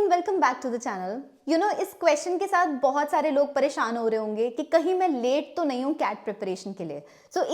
And welcome back to the channel. इस question के साथ बहुत सारे लोग परेशान हो रहे होंगे कि कहीं मैं लेट तो नहीं हूँ कैट प्रिपरेशन के लिए।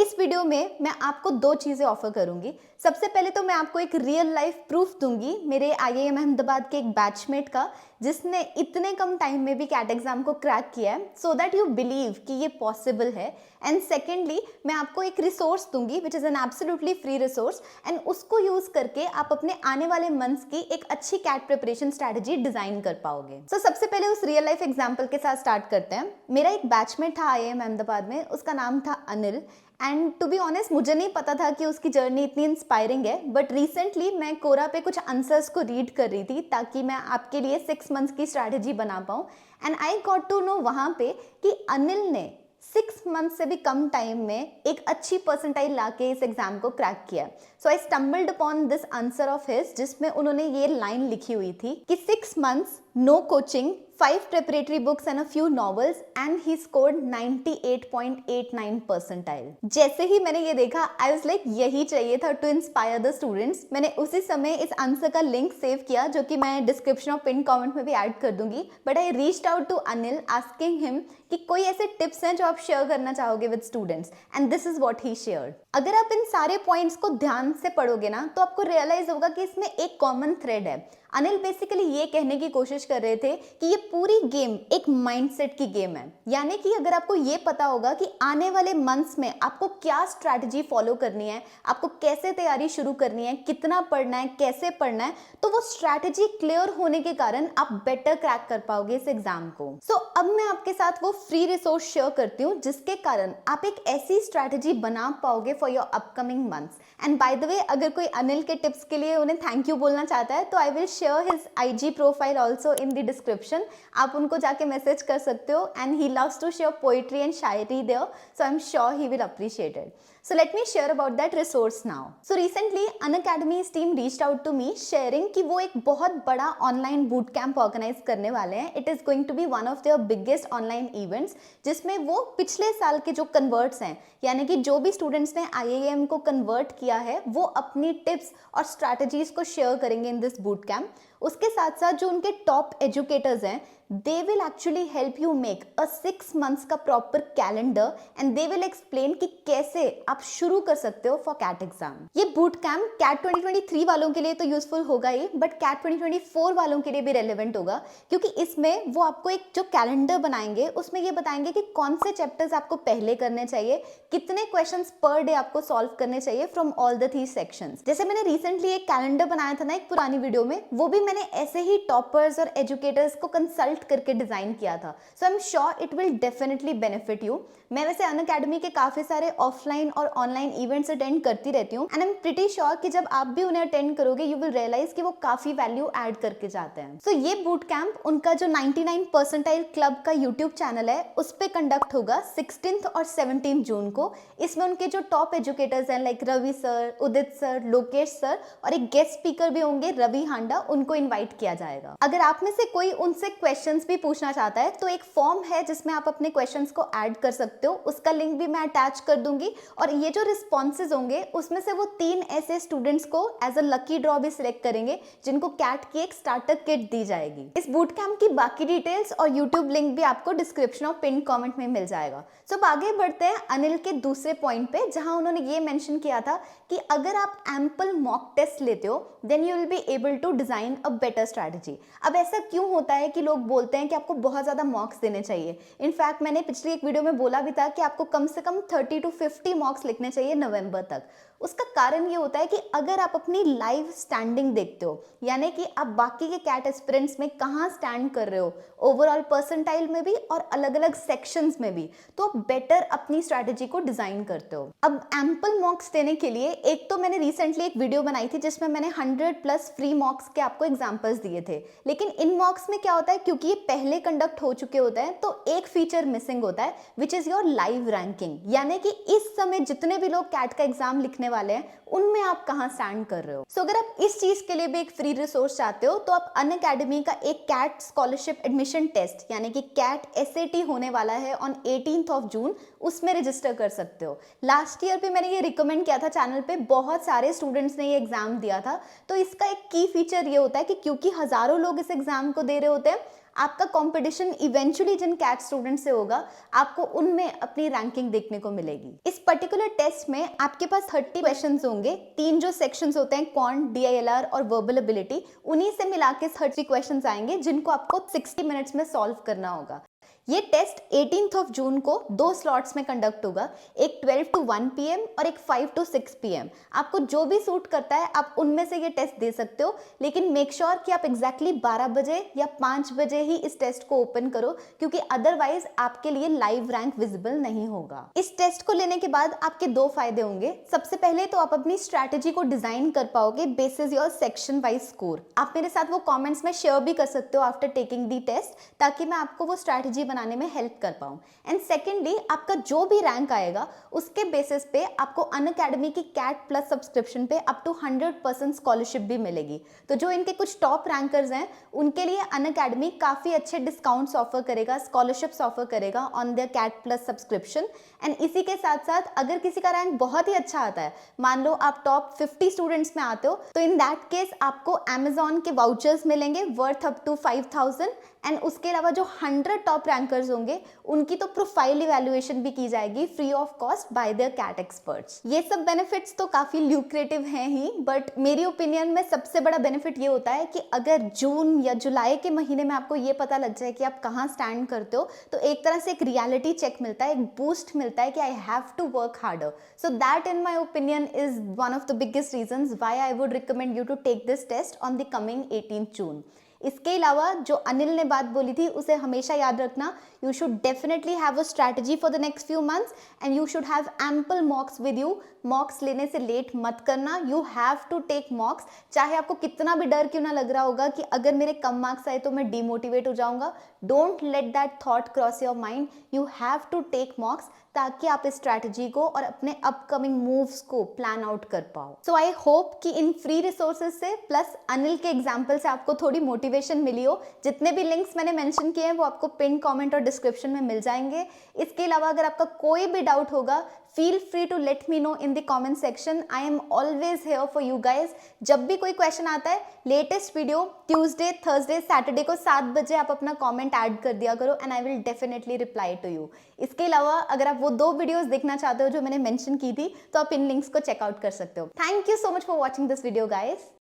इस वीडियो में मैं आपको दो चीज़ें ऑफर करूंगी। सबसे पहले तो मैं आपको एक रियल लाइफ प्रूफ दूंगी मेरे IIM अहमदाबाद के एक बैचमेट का, जिसने इतने कम टाइम में भी कैट एग्जाम को क्रैक किया है, सो दैट यू बिलीव कि ये पॉसिबल है। एंड सेकेंडली मैं आपको एक रिसोर्स दूंगी which is an absolutely free resource, and उसको यूज़ करके आप अपने आने वाले मंथ्स की एक अच्छी कैट प्रिपरेशन स्ट्रैटेजी डिजाइन कर पाओगे। सबसे पहले उस रियल लाइफ एग्जाम्पल के साथ स्टार्ट करते हैं। मेरा एक बैचमेट था IIM अहमदाबाद में, उसका नाम था Anil. And to be honest मुझे नहीं पता था कि उसकी जर्नी इतनी इंस्पायरिंग है, बट रिसेंटली मैं कोरा पे कुछ आंसर्स को रीड कर रही थी ताकि मैं आपके लिए 6 मंथ्स की स्ट्रैटेजी बना पाऊँ। And I got to know वहाँ पे कि अनिल ने 6 मंथ से भी कम टाइम में एक अच्छी परसेंटाइल लाके इस एग्जाम को क्रैक किया। So I stumbled upon this answer of his, जिसमें उन्होंने ये लाइन लिखी हुई थी कि 6 months, no coaching, 5 preparatory books and a few novels and he scored 98.89 percentile। जैसे ही मैंने ये देखा I was like यही चाहिए था to inspire the students। मैंने उसी समय इस आंसर का लिंक सेव किया, जो कि मैं डिस्क्रिप्शन और पिन कमेंट में भी ऐड कर दूंगी। But I reached out to Anil asking him कि कोई ऐसे टिप्स हैं जो आप शेयर करना चाहोगे with students, and this is what he shared. अगर आप इन सारे पॉइंट्स को ध्यान से पढ़ोगे ना, तो आपको रियलाइज होगा कि इसमें एक कॉमन थ्रेड है। अनिल बेसिकली ये कहने की कोशिश कर रहे थे कि ये पूरी गेम एक माइंडसेट की गेम है। यानी कि अगर आपको ये पता होगा कि आने वाले मंथ्स में आपको क्या स्ट्रैटेजी फॉलो करनी है, आपको कैसे तैयारी शुरू करनी है, कितना पढ़ना है, कैसे पढ़ना है, तो वो स्ट्रैटेजी क्लियर होने के कारण आप बेटर क्रैक कर पाओगे इस एग्जाम को। अब मैं आपके साथ वो फ्री रिसोर्स शेयर करती हूँ जिसके कारण आप एक ऐसी स्ट्रैटेजी बना पाओगे for your upcoming months. And by the way, अगर कोई अनिल के टिप्स के लिए उन्हें थैंक यू बोलना चाहता है तो I will share his IG profile also in the description. आप उनको जाके मैसेज कर सकते हो, and he loves to share poetry and shayari there, so I am sure he will appreciate it. So let me share about that resource now. So recently Unacademy's team reached out to me sharing कि वो एक बहुत बड़ा online boot camp organise करने वाले हैं। It is going to be one of their biggest online events, जिसमें वो पिछले साल के जो कन्वर्ट्स हैं, यानी कि जो भी स्टूडेंट्स ने IIM को कन्वर्ट किया है, वो अपनी टिप्स और स्ट्रैटेजीज को शेयर करेंगे इन दिस बूट कैंप। उसके साथ साथ जो उनके टॉप एजुकेटर्स हैं, they will actually help you make a 6 months का proper calendar, and they will explain कि कैसे आप शुरू कर सकते हो फॉर कैट एग्जाम। ये बूट कैंप कैट 2023 वालों के लिए तो यूजफुल होगा ही, बट कैट 2024 वालों के लिए भी रेलेवेंट होगा, क्योंकि इसमें वो आपको एक जो कैलेंडर बनाएंगे उसमें ये बताएंगे कि कौन से चैप्टर्स आपको पहले करने चाहिए, कितने क्वेश्चंस पर डे आपको सॉल्व करने चाहिए फ्रॉम ऑल द 3 सेक्शंस। जैसे मैंने रिसेंटली एक कैलेंडर बनाया था ना एक पुरानी वीडियो में, वो भी मैंने ऐसे ही टॉपर्स और एजुकेटर्स को कंसल्ट करके डिजाइन किया था। So I am sure it will definitely benefit you. मैं वैसे अनअकैडमी के काफी सारे ऑफलाइन और ऑनलाइन इवेंट्स अटेंड करती रहती हूँ, and I am pretty sure कि जब आप भी उन्हें अटेंड करोगे यू विल रियलाइज कि वो काफी वैल्यू ऐड करके जाते हैं। सो ये बूट कैंप उनका जो 99 परसेंटाइल क्लब का यूट्यूब चैनल है उस पे कंडक्ट होगा 16 और 17 जून को। इसमें उनके जो टॉप एजुकेटर्स हैं लाइक रवि सर, उदित सर, लोकेश सर, और एक गेस्ट स्पीकर भी होंगे रवि हांडा, उनको इन्वाइट किया जाएगा। अगर आप में से कोई उनसे क्वेश्चंस भी पूछना चाहता है तो एक फॉर्म है जिसमें आप अपने क्वेश्चंस को ऐड कर सकते हो, उसका लिंक भी मैं अटैच कर दूंगी। और ये जो रिस्पॉन्सेज होंगे उसमें से वो 3 ऐसे स्टूडेंट्स को एज अ लकी ड्रॉ भी सिलेक्ट करेंगे जिनको कैट की एक स्टार्टर किट दी जाएगी। इस बूट कैंप की बाकी डिटेल्स और यूट्यूब लिंक भी आपको डिस्क्रिप्शन और पिन कमेंट में मिल जाएगा। सो अब आगे बढ़ते हैं अनिल के दूसरे पॉइंट पे, जहां उन्होंने ये मेंशन किया था कि अगर आप एम्पल मॉक टेस्ट लेते हो then you will be able to design a better strategy. अब ऐसा क्यों होता है कि लोग बोलते हैं कि आपको बहुत ज्यादा मॉक्स देने चाहिए? इनफैक्ट मैंने पिछली एक वीडियो में बोला भी था कि आपको कम से कम 30 to 50 मॉक्स लिखने चाहिए नवंबर तक। उसका कारण ये होता है कि अगर आप अपनी लाइव स्टैंडिंग देखते हो, यानी कि आप बाकी के कैट एस्पिरेंट्स में कहाँ स्टैंड कर रहे हो, ओवरऑल परसेंटाइल में भी और अलग अलग सेक्शंस में भी, तो आप बेटर अपनी स्ट्रैटेजी को डिजाइन करते हो। अब एम्पल मॉक्स देने के लिए एक तो मैंने रिसेंटली एक वीडियो बनाई थी जिसमें मैंने 100+ फ्री मॉक्स के आपको एग्जांपल्स दिए थे। लेकिन इन मॉक्स में क्या होता है, क्योंकि ये पहले कंडक्ट हो चुके होते हैं, तो एक फीचर मिसिंग होता है which is your live ranking. यानी कि इस समय जितने भी लोग कैट का एग्जाम लिखने दिखने वाले हैं उनमें आप कहाँ स्टैंड कर रहे हो। सो अगर आप इस चीज के लिए भी एक फ्री रिसोर्स चाहते हो तो आप अनअकैडमी का एक कैट स्कॉलरशिप एडमिशन टेस्ट यानी कि कैट एसएटी होने वाला है ऑन 18th ऑफ जून, उसमें रजिस्टर कर सकते हो। लास्ट ईयर भी मैंने ये रिकमेंड किया था चैनल पे, बहुत सारे स्टूडेंट्स ने ये एग्जाम दिया था। तो इसका एक की फीचर ये होता है कि क्योंकि हजारों लोग इस एग्जाम को दे रहे होते हैं, आपका कंपटीशन इवेंचुअली जिन कैट स्टूडेंट से होगा आपको उनमें अपनी रैंकिंग देखने को मिलेगी। इस पर्टिकुलर टेस्ट में आपके पास 30 क्वेश्चंस होंगे। 3 जो सेक्शंस होते हैं क्वांट, डीआईएलआर और वर्बल एबिलिटी, उन्हीं से मिला के 30 क्वेश्चंस आएंगे जिनको आपको 60 मिनट्स में सॉल्व करना होगा। ये टेस्ट 18th ऑफ जून को 2 स्लॉट्स में कंडक्ट होगा, एक 12 to 1 PM और एक 5 to 6 PM। आपको जो भी सूट करता है आप उनमें से ये टेस्ट दे सकते हो, लेकिन मेक श्योर कि आप एग्जैक्टली 12 बजे या 5 बजे ही इस टेस्ट को ओपन करो, क्योंकि अदरवाइज आपके लिए लाइव रैंक विजिबल नहीं होगा। इस टेस्ट को लेने के बाद आपके 2 फायदे होंगे। सबसे पहले तो आप अपनी स्ट्रैटेजी को डिजाइन कर पाओगे basis your section wise score. आप मेरे साथ वो कॉमेंट्स में शेयर भी कर सकते हो आफ्टर टेकिंग दी टेस्ट, ताकि मैं आपको वो स्ट्रैटेजी बनाने में हेल्प कर पाऊं। एंड सेकेंडली, आपका जो भी रैंक आएगा उसके बेसिस पे आपको अनअकैडमी की कैट प्लस सब्सक्रिप्शन पे अप टू 100% स्कॉलरशिप भी मिलेगी। तो जो इनके कुछ टॉप रैंकर्स हैं उनके लिए अनअकैडमी काफी अच्छे डिस्काउंट्स ऑफर करेगा, स्कॉलरशिप्स ऑफर करेगा on their CAT plus subscription. And इसी के साथ साथ अगर किसी का रैंक बहुत ही अच्छा आता है, मान लो आप टॉप 50 स्टूडेंट्स में आते हो, तो इन दैट केस आपको अमेजॉन के वाउचर्स मिलेंगे वर्थ अप टू 5000। एंड उसके अलावा जो 100 टॉप रैंकर्स होंगे उनकी तो प्रोफाइल इवैल्यूएशन भी की जाएगी free of cost by their CAT experts. ये सब बेनिफिट्स तो काफी ल्यूक्रेटिव हैं ही, बट मेरी ओपिनियन में सबसे बड़ा बेनिफिट ये होता है कि अगर जून या जुलाई के महीने में आपको ये पता लग जाए कि आप कहाँ स्टैंड करते हो, तो एक तरह से एक रियलिटी चेक मिलता है, एक बूस्ट मिलता है कि I have to work harder. So that in my opinion is one of the biggest reasons why I would recommend you to take this test on the coming 18th June. इसके अलावा जो अनिल ने बात बोली थी उसे हमेशा याद रखना, you should definitely have a strategy for the next few months and you should have ample mocks with you. Mocks लेने से लेट मत करना, you have to take mocks, चाहे आपको कितना भी डर क्यों ना लग रहा होगा कि अगर मेरे कम मार्क्स आए तो मैं डिमोटिवेट हो जाऊंगा। Don't let that thought cross your mind, you have to take mocks, ताकि आप इस स्ट्रैटेजी को और अपने अपकमिंग मूव्स को प्लान आउट कर पाओ। सो आई होप कि इन फ्री रिसोर्सेज से प्लस अनिल के एग्जाम्पल से आपको थोड़ी मोटिवेशन मिली हो। जितने भी लिंक्स मैंने मेंशन किए हैं वो आपको पिन कमेंट और डिस्क्रिप्शन में मिल जाएंगे। इसके अलावा अगर आपका कोई भी डाउट होगा, feel free to let me know in the comment section. I am always here for you guys. जब भी कोई क्वेश्चन आता है, latest video Tuesday, Thursday, Saturday को 7 बजे आप अपना कमेंट ऐड कर दिया करो and I will definitely reply to you. इसके अलावा अगर आप वो 2 वीडियोस देखना चाहते हो जो मैंने मेंशन की थी, तो आप इन लिंक्स को चेकआउट कर सकते हो। Thank you so much for watching this video guys.